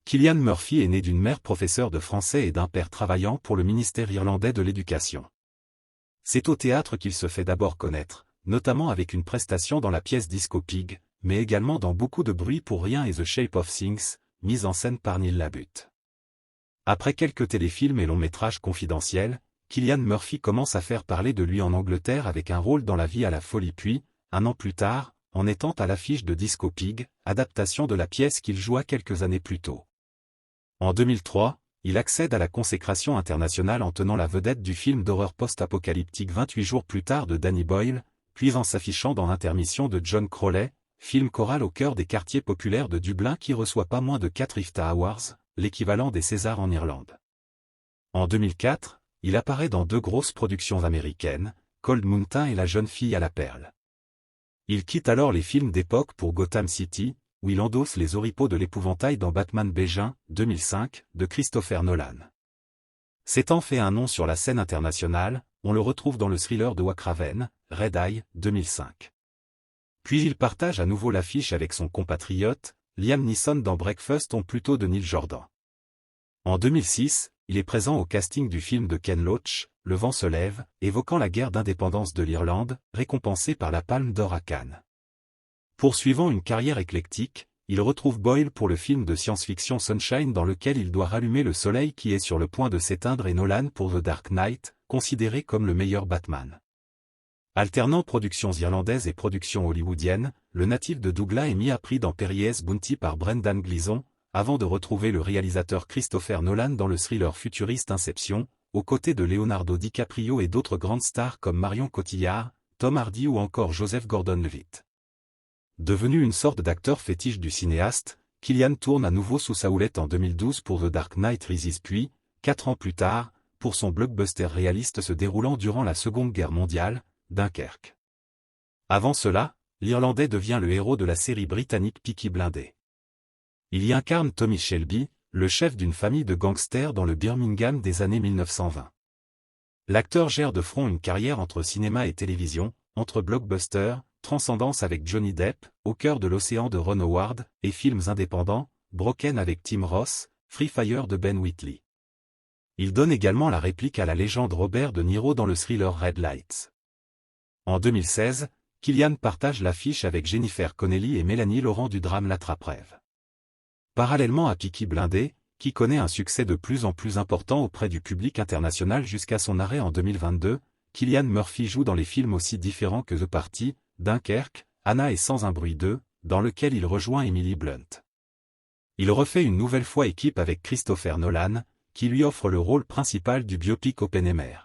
Cillian Murphy est né d'une mère professeure de français et d'un père travaillant pour le ministère irlandais de l'Éducation. C'est au théâtre qu'il se fait d'abord connaître, notamment avec une prestation dans la pièce Disco Pig, mais également dans Beaucoup de bruit pour rien et The Shape of Things, mise en scène par Neil LaBute. Après quelques téléfilms et longs métrages confidentiels, Cillian Murphy commence à faire parler de lui en Angleterre avec un rôle dans La vie à la folie puis, un an plus tard, en étant à l'affiche de Disco Pig, adaptation de la pièce qu'il joua quelques années plus tôt. En 2003, il accède à la consécration internationale en tenant la vedette du film d'horreur post-apocalyptique 28 jours plus tard de Danny Boyle, puis en s'affichant dans Intermission de John Crowley, film choral au cœur des quartiers populaires de Dublin qui reçoit pas moins de 4 IFTA Awards, l'équivalent des Césars en Irlande. En 2004, il apparaît dans 2 grosses productions américaines, Cold Mountain et La jeune fille à la perle. Il quitte alors les films d'époque pour Gotham City, où il endosse les oripeaux de l'épouvantail dans Batman Begins, 2005, de Christopher Nolan. S'étant fait un nom sur la scène internationale, on le retrouve dans le thriller de Wes Craven, Red Eye, 2005. Puis il partage à nouveau l'affiche avec son compatriote, Liam Neeson dans Breakfast on plutôt de Neil Jordan. En 2006, il est présent au casting du film de Ken Loach, Le vent se lève, évoquant la guerre d'indépendance de l'Irlande, récompensé par la Palme d'Or à Cannes. Poursuivant une carrière éclectique, il retrouve Boyle pour le film de science-fiction Sunshine dans lequel il doit rallumer le soleil qui est sur le point de s'éteindre et Nolan pour The Dark Knight, considéré comme le meilleur Batman. Alternant productions irlandaises et productions hollywoodiennes, le natif de Douglas est mis à prix dans Perry's Bounty par Brendan Gleeson, avant de retrouver le réalisateur Christopher Nolan dans le thriller futuriste Inception, aux côtés de Leonardo DiCaprio et d'autres grandes stars comme Marion Cotillard, Tom Hardy ou encore Joseph Gordon-Levitt. Devenu une sorte d'acteur fétiche du cinéaste, Cillian tourne à nouveau sous sa houlette en 2012 pour The Dark Knight Rises puis, 4 ans plus tard, pour son blockbuster réaliste se déroulant durant la Seconde Guerre mondiale, Dunkerque. Avant cela, l'Irlandais devient le héros de la série britannique Peaky Blinders. Il y incarne Tommy Shelby, le chef d'une famille de gangsters dans le Birmingham des années 1920. L'acteur gère de front une carrière entre cinéma et télévision, entre blockbusters, Transcendance avec Johnny Depp, Au cœur de l'océan de Ron Howard, et films indépendants, Broken avec Tim Roth, Free Fire de Ben Wheatley. Il donne également la réplique à la légende Robert De Niro dans le thriller Red Lights. En 2016, Cillian partage l'affiche avec Jennifer Connelly et Mélanie Laurent du drame L'Attrape-Rêve. Parallèlement à Peaky Blinders, qui connaît un succès de plus en plus important auprès du public international jusqu'à son arrêt en 2022, Cillian Murphy joue dans les films aussi différents que The Party, Dunkerque, Anna et Sans un bruit 2, dans lequel il rejoint Emily Blunt. Il refait une nouvelle fois équipe avec Christopher Nolan, qui lui offre le rôle principal du biopic Oppenheimer.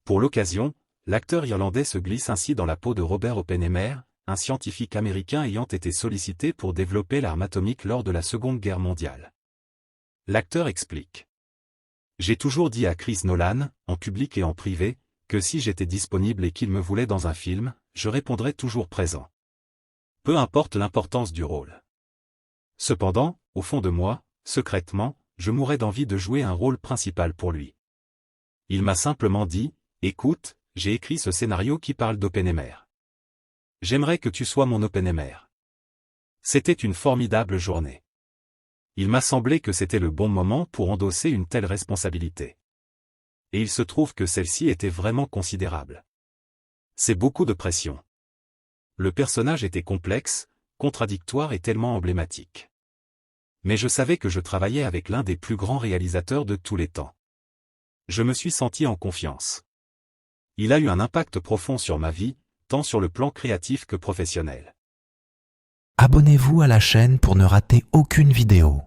Pour l'occasion, l'acteur irlandais se glisse ainsi dans la peau de Robert Oppenheimer, un scientifique américain ayant été sollicité pour développer l'arme atomique lors de la Seconde Guerre mondiale. L'acteur explique. « J'ai toujours dit à Chris Nolan, en public et en privé, que si j'étais disponible et qu'il me voulait dans un film, je répondrais toujours présent. Peu importe l'importance du rôle. Cependant, au fond de moi, secrètement, je mourrais d'envie de jouer un rôle principal pour lui. Il m'a simplement dit, écoute, j'ai écrit ce scénario qui parle d'Oppenheimer. J'aimerais que tu sois mon Oppenheimer. C'était une formidable journée. Il m'a semblé que c'était le bon moment pour endosser une telle responsabilité. Et il se trouve que celle-ci était vraiment considérable. C'est beaucoup de pression. Le personnage était complexe, contradictoire et tellement emblématique. Mais je savais que je travaillais avec l'un des plus grands réalisateurs de tous les temps. Je me suis senti en confiance. Il a eu un impact profond sur ma vie, tant sur le plan créatif que professionnel. Abonnez-vous à la chaîne pour ne rater aucune vidéo.